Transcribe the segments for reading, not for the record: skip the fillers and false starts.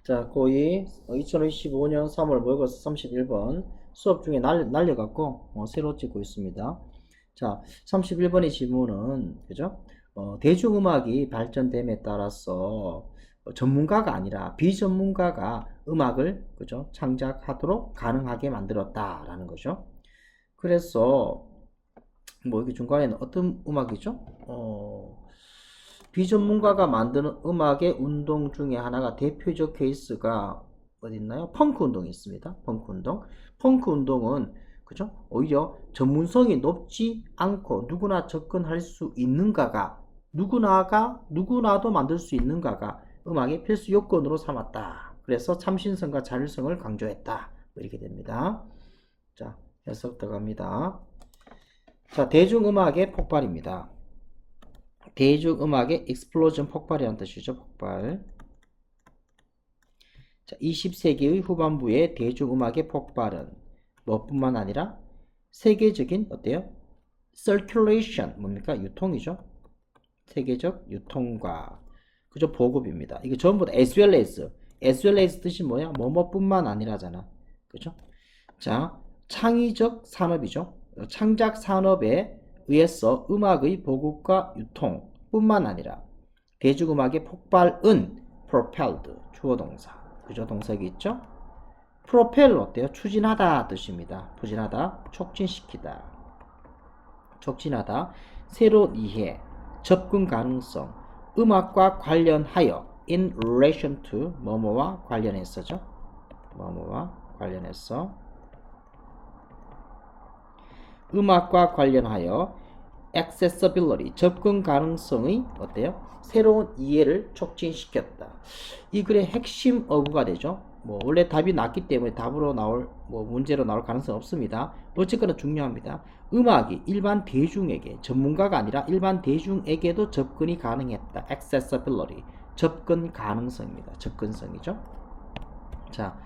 자, 고2 2025년 3월 모의고사 31번 수업 중에 날려갖고 새로 찍고 있습니다. 자, 31번의 질문은 그죠? 대중음악이 발전됨에 따라서 전문가가 아니라 비전문가가 음악을 그죠? 창작하도록 가능하게 만들었다라는 거죠. 그래서 뭐 여기 중간에는 어떤 음악이죠? 비전문가가 만드는 음악의 운동 중에 하나가 대표적 케이스가 어디 있나요? 펑크 운동이 있습니다. 펑크 운동. 펑크 운동은 그죠? 오히려 전문성이 높지 않고 누구나 접근할 수 있는가가 누구나도 만들 수 있는가가 음악의 필수 요건으로 삼았다. 그래서 참신성과 자율성을 강조했다. 이렇게 됩니다. 자, 해석 들어갑니다. 자, 대중음악의 폭발입니다. 대중음악의 explosion 폭발이라는 뜻이죠. 폭발. 자, 20세기의 후반부의 대중음악의 폭발은 뭐뿐만 아니라 세계적인 어때요? circulation 뭡니까? 유통이죠. 세계적 유통과 그죠? 보급입니다. 이게 전부 다 as well as 뜻이 뭐야? 뭐뭐뿐만 아니라잖아. 그죠? 자, 창의적 산업이죠. 창작 산업에 의해서 음악의 보급과 유통 뿐만 아니라 대중음악의 폭발은 propelled 주어 동사 그죠? 동사기 있죠? propel 어때요? 추진하다 뜻입니다. 추진하다, 촉진시키다, 촉진하다, 새로운 이해, 접근 가능성, 음악과 관련하여 in relation to 뭐뭐와 관련해서죠. 뭐뭐와 관련해서 음악과 관련하여 accessibility 접근 가능성의 어때요? 새로운 이해를 촉진시켰다. 이 글의 핵심 어구가 되죠. 뭐 원래 답이 낮기 때문에 답으로 나올 문제로 나올 가능성 없습니다. 어쨌거나 중요합니다. 음악이 일반 대중에게 전문가가 아니라 일반 대중에게도 접근이 가능했다. accessibility 접근 가능성입니다. 접근성이죠. 자,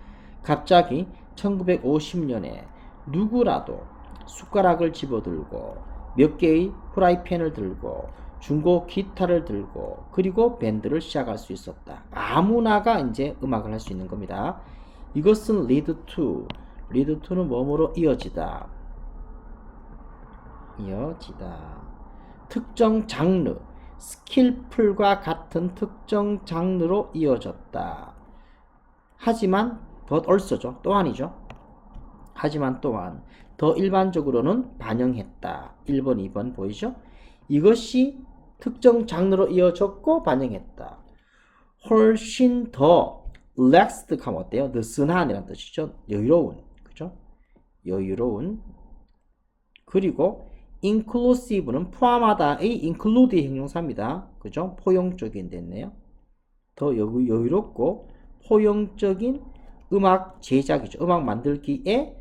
갑자기 1950년에 누구라도 숟가락을 집어들고 몇 개의 프라이팬을 들고 중고 기타를 들고 그리고 밴드를 시작할 수 있었다. 아무나가 이제 음악을 할 수 있는 겁니다. 이것은 lead to는 뭐뭐로 이어지다. 특정 장르, 스킬풀과 같은 특정 장르로 이어졌다. 하지만 but also죠. 또한이죠. 하지만 또한 더 일반적으로는 반영했다. 1번, 2번 보이죠? 이것이 특정 장르로 이어졌고 반영했다. 훨씬 더 relaxed 하면 어때요? 느슨한이라는 뜻이죠. 여유로운. 그죠? 여유로운. 그리고 inclusive는 포함하다의 include 형용사입니다. 그죠? 포용적인 됐네요. 더 여유롭고 포용적인 음악 제작이죠. 음악 만들기의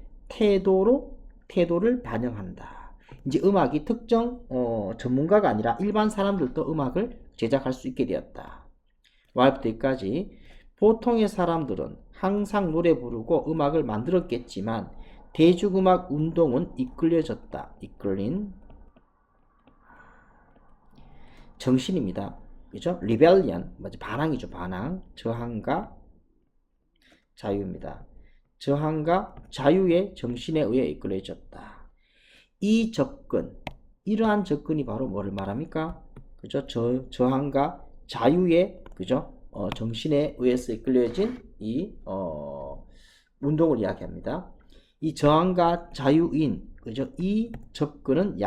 태도를 반영한다. 이제 음악이 특정 전문가가 아니라 일반 사람들도 음악을 제작할 수 있게 되었다. Y부터 여기까지 보통의 사람들은 항상 노래 부르고 음악을 만들었겠지만 대중음악 운동은 이끌려졌다. 이끌린 정신입니다. 그죠? rebellion, 반항이죠. 반항, 저항과 자유입니다. 저항과 자유의 정신에 의해 이끌어졌다. 이 접근, 이러한 접근이 바로 뭐를 말합니까? 그죠? 저항과 자유의 그죠? 정신에 의해서 이끌려진 이 운동을 이야기합니다. 이 저항과 자유인 그죠? 이 접근은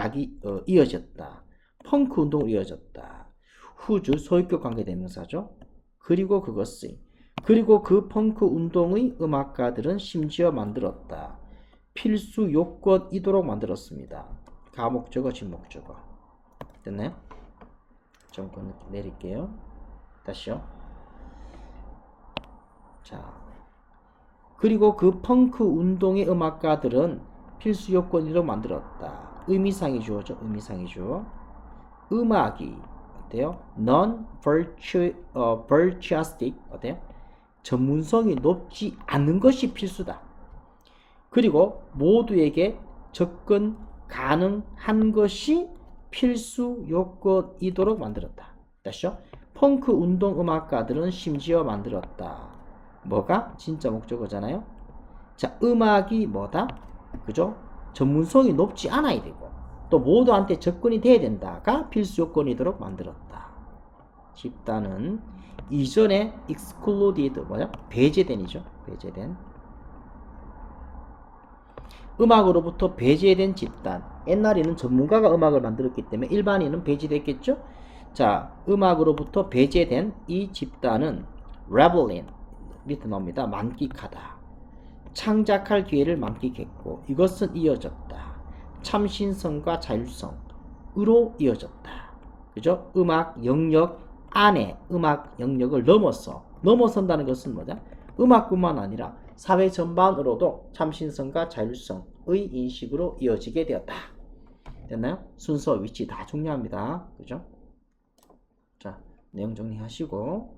이어졌다. 펑크 운동으로 이어졌다. 후주 소유격 관계대명사죠. 그리고 그 펑크 운동의 음악가들은 심지어 만들었다. 필수 요건이도록 만들었습니다. 가목적어, 진목적어. 됐나요? 좀 내릴게요. 다시요. 자, 그리고 그 펑크 운동의 음악가들은 필수 요건이도록 만들었다. 의미상이 주어죠. 의미상이 주어. 음악이 어때요? non-virtuosic 어때요? 전문성이 높지 않은 것이 필수다. 그리고 모두에게 접근 가능한 것이 필수 요건이도록 만들었다. 됐죠? 펑크 운동 음악가들은 심지어 만들었다. 뭐가 진짜 목적어잖아요. 자, 음악이 뭐다? 그죠? 전문성이 높지 않아야 되고 또 모두한테 접근이 돼야 된다가 필수 요건이도록 만들었다. 집단은 이전에 excluded 뭐야? 배제된이죠. 배제된. 음악으로부터 배제된 집단. 옛날에는 전문가가 음악을 만들었기 때문에 일반인은 배제됐겠죠? 자, 음악으로부터 배제된 이 집단은 reveling 밑에 나옵니다. 만끽하다. 창작할 기회를 만끽했고 이것은 이어졌다. 참신성과 자율성으로 이어졌다. 그죠? 음악 영역 안에 음악 영역을 넘어선다는 것은 뭐냐? 음악뿐만 아니라 사회 전반으로도 참신성과 자율성의 인식으로 이어지게 되었다. 됐나요? 순서, 위치 다 중요합니다. 그죠? 자, 내용 정리하시고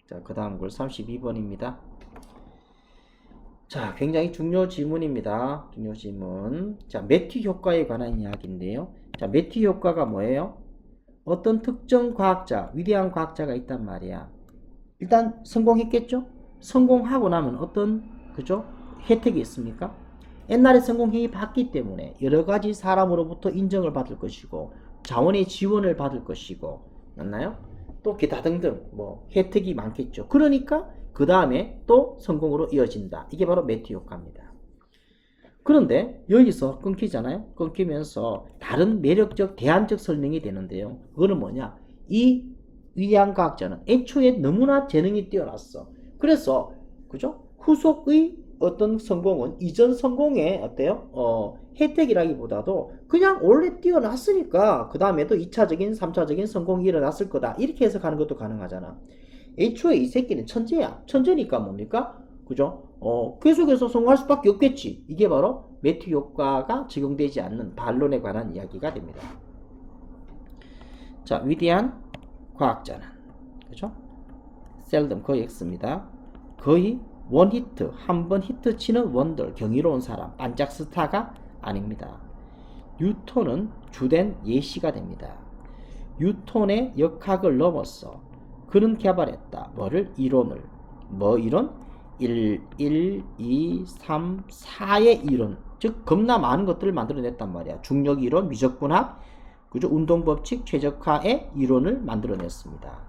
자, 그 다음 글 32번입니다. 자, 굉장히 중요 질문입니다. 중요 질문. 자, 매튜 효과에 관한 이야기인데요. 자, 매튜 효과가 뭐예요? 어떤 특정 과학자, 위대한 과학자가 있단 말이야. 일단 성공했겠죠? 성공하고 나면 어떤 그죠? 혜택이 있습니까? 옛날에 성공행위 봤기 때문에 여러 가지 사람으로부터 인정을 받을 것이고 자원의 지원을 받을 것이고 맞나요? 또 기타 등등 뭐 혜택이 많겠죠. 그러니까 그 다음에 또 성공으로 이어진다. 이게 바로 매튜 효과입니다. 그런데 여기서 끊기잖아요. 끊기면서 다른 매력적 대안적 설명이 되는데요. 그거는 뭐냐? 이 위대한 과학자는 애초에 너무나 재능이 뛰어났어. 그래서 그죠? 후속의 어떤 성공은 이전 성공의 어때요? 혜택이라기보다도 그냥 원래 뛰어났으니까 그 다음에도 2차적인 3차적인 성공이 일어났을 거다. 이렇게 해석하는 것도 가능하잖아. 애초에 이 새끼는 천재야. 천재니까 뭡니까? 그죠? 계속해서 성공할 수밖에 없겠지. 이게 바로 매튜 효과가 적용되지 않는 반론에 관한 이야기가 됩니다. 자, 위대한 과학자는 그죠? seldom 거의 X입니다. 거의 원 히트, 한 번 히트 치는 원더, 경이로운 사람, 반짝 스타가 아닙니다. 뉴턴은 주된 예시가 됩니다. 뉴턴의 역학을 넘어서 그는 개발했다. 뭐를? 이론을. 뭐 이론? 1, 2, 3, 4의 이론. 즉 겁나 많은 것들을 만들어냈단 말이야. 중력 이론, 미적분학, 그죠? 운동법칙, 최적화의 이론을 만들어냈습니다.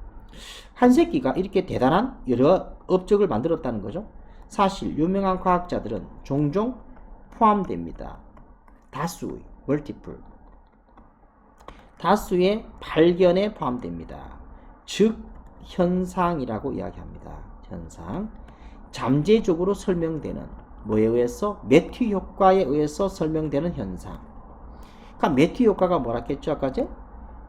한 새끼가 이렇게 대단한 여러 업적을 만들었다는 거죠. 사실 유명한 과학자들은 종종 포함됩니다. 다수의 멀티플 다수의 발견에 포함됩니다. 즉 현상이라고 이야기합니다. 현상. 잠재적으로 설명되는 뭐에 의해서? 매튜 효과에 의해서 설명되는 현상. 그러니까 매튜 효과가 뭐라 했죠? 아까 제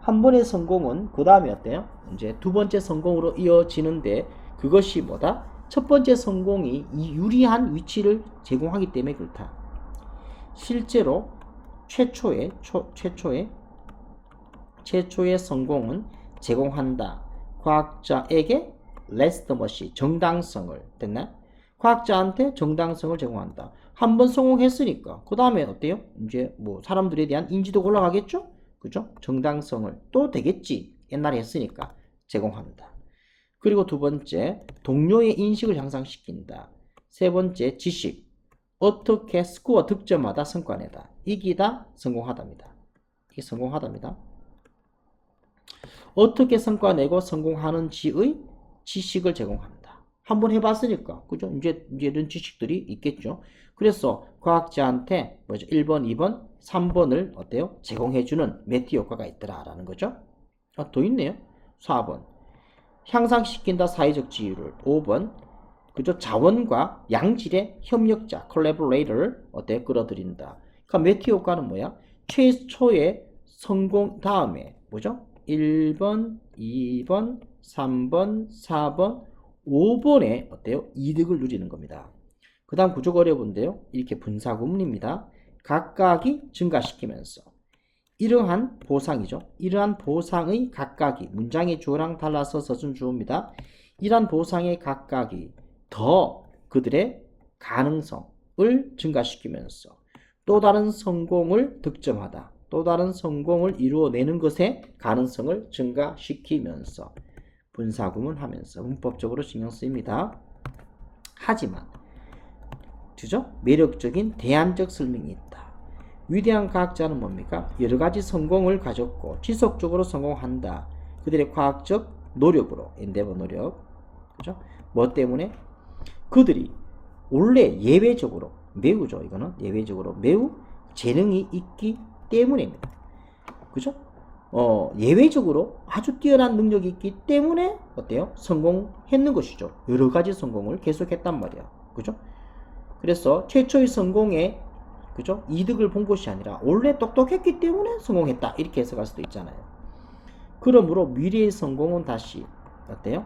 한 번의 성공은 그 다음에 어때요? 이제 두 번째 성공으로 이어지는데 그것이 뭐다? 첫 번째 성공이 이 유리한 위치를 제공하기 때문에 그렇다. 실제로 최초의 성공은 제공한다. 과학자에게 레지더머시 정당성을 됐나? 과학자한테 정당성을 제공한다. 한 번 성공했으니까 그 다음에 어때요? 이제 뭐 사람들에 대한 인지도가 올라가겠죠? 그죠? 정당성을 또 되겠지. 옛날에 했으니까 제공합니다. 그리고 두 번째, 동료의 인식을 향상시킨다. 세 번째, 지식. 어떻게 스코어 득점하다 성과내다. 이기다 성공하답니다. 이게 성공하답니다. 어떻게 성과내고 성공하는지의 지식을 제공한다. 한번 해봤으니까 그죠? 이제 이런 지식들이 있겠죠. 그래서 과학자한테 뭐죠? 1번, 2번, 3번을 어때요? 제공해주는 매튜 효과가 있더라라는 거죠. 더 있네요. 4번. 향상시킨다 사회적 지위를. 5번. 그죠? 자원과 양질의 협력자, 콜라보레이터를 어때? 끌어들인다. 그러니까 매튜 효과는 뭐야? 최초의 성공 다음에 뭐죠? 1번, 2번, 3번, 4번, 5번에 어때요? 이득을 누리는 겁니다. 그 다음 구조가 어려운데요. 이렇게 분사 구문입니다. 각각이 증가시키면서 이러한 보상이죠. 이러한 보상의 각각이 문장의 주어랑 달라서 서준 주어입니다. 이러한 보상의 각각이 더 그들의 가능성을 증가시키면서 또 다른 성공을 득점하다. 또 다른 성공을 이루어내는 것의 가능성을 증가시키면서 분사구문하면서 문법적으로 신경 쓰입니다. 하지만 그죠? 매력적인 대안적 설명이 있다. 위대한 과학자는 뭡니까? 여러 가지 성공을 가졌고 지속적으로 성공한다. 그들의 과학적 노력으로, 엔데버 노력, 그죠? 뭐 때문에? 그들이 원래 예외적으로 매우죠. 이거는 예외적으로 매우 재능이 있기 때문입니다. 그죠? 예외적으로 아주 뛰어난 능력이 있기 때문에 어때요? 성공했는 것이죠. 여러 가지 성공을 계속했단 말이야. 그죠? 그래서 최초의 성공에 그죠? 이득을 본 것이 아니라 원래 똑똑했기 때문에 성공했다. 이렇게 해석할 수도 있잖아요. 그러므로 미래의 성공은 다시 어때요?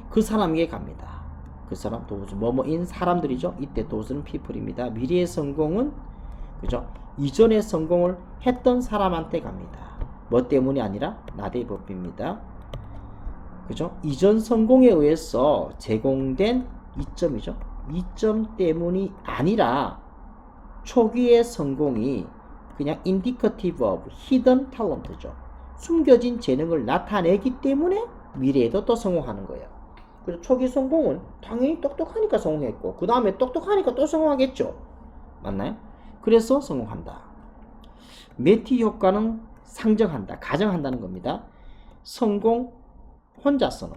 그 사람에게 갑니다. 그 사람 도우즈 뭐뭐인 사람들이죠. 이때 도우즈는 people입니다. 미래의 성공은 그죠? 이전의 성공을 했던 사람한테 갑니다. 뭐 때문이 아니라 나대의 법입니다. 그죠? 이전 성공에 의해서 제공된 이점이죠. 이점 때문이 아니라 초기의 성공이 그냥 indicative of hidden talent죠. 숨겨진 재능을 나타내기 때문에 미래에도 또 성공하는 거예요. 그래서 초기 성공은 당연히 똑똑하니까 성공했고 그 다음에 똑똑하니까 또 성공하겠죠. 맞나요? 그래서 성공한다. 매티 효과는 상정한다, 가정한다는 겁니다. 성공 혼자서는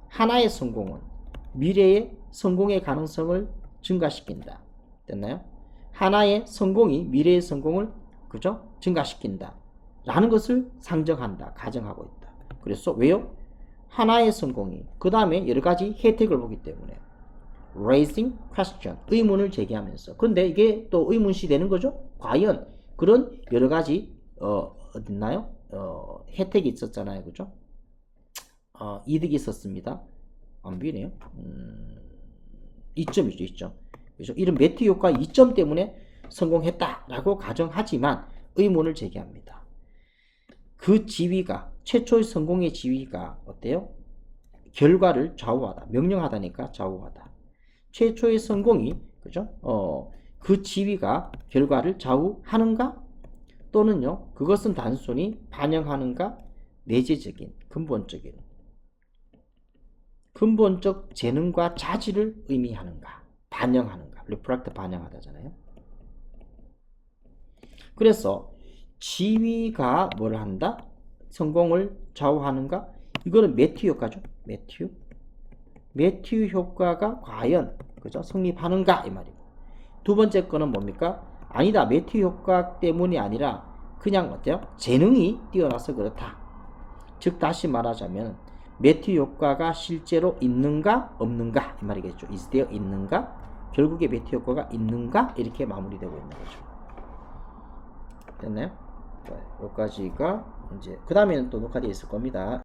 하나의 성공은 미래의 성공의 가능성을 증가시킨다. 됐나요? 하나의 성공이 미래의 성공을 그죠? 증가시킨다. 라는 것을 상정한다, 가정하고 있다. 그래서 왜요? 하나의 성공이 그 다음에 여러 가지 혜택을 보기 때문에 raising question, 의문을 제기하면서. 근데 이게 또 의문시 되는 거죠? 과연 그런 여러 가지 어딨나요? 혜택이 있었잖아요, 그죠? 이득이 있었습니다. 안 보이네요. 이점이죠, 이점. 그죠? 이런 매트 효과 이점 때문에 성공했다라고 가정하지만 의문을 제기합니다. 그 지위가 최초의 성공의 지위가 어때요? 결과를 좌우하다, 명령하다니까 좌우하다. 최초의 성공이 그죠? 그 지위가 결과를 좌우하는가? 또는요, 그것은 단순히 반영하는가? 내재적인, 근본적 재능과 자질을 의미하는가? 반영하는가? reflect, 반영하다잖아요. 그래서 지위가 뭘 한다? 성공을 좌우하는가? 이거는 매튜 효과죠. 매튜 효과가 과연 그죠? 성립하는가 이 말이고. 두 번째 거는 뭡니까? 아니다. 매튜 효과 때문이 아니라 그냥 어때요? 재능이 뛰어나서 그렇다. 즉 다시 말하자면 매튜 효과가 실제로 있는가 없는가 이 말이겠죠. is there 있는가? 결국에 매튜 효과가 있는가? 이렇게 마무리되고 있는 거죠. 됐나요? 여기까지가 이제 그 다음에는 또 녹화되어 있을 겁니다.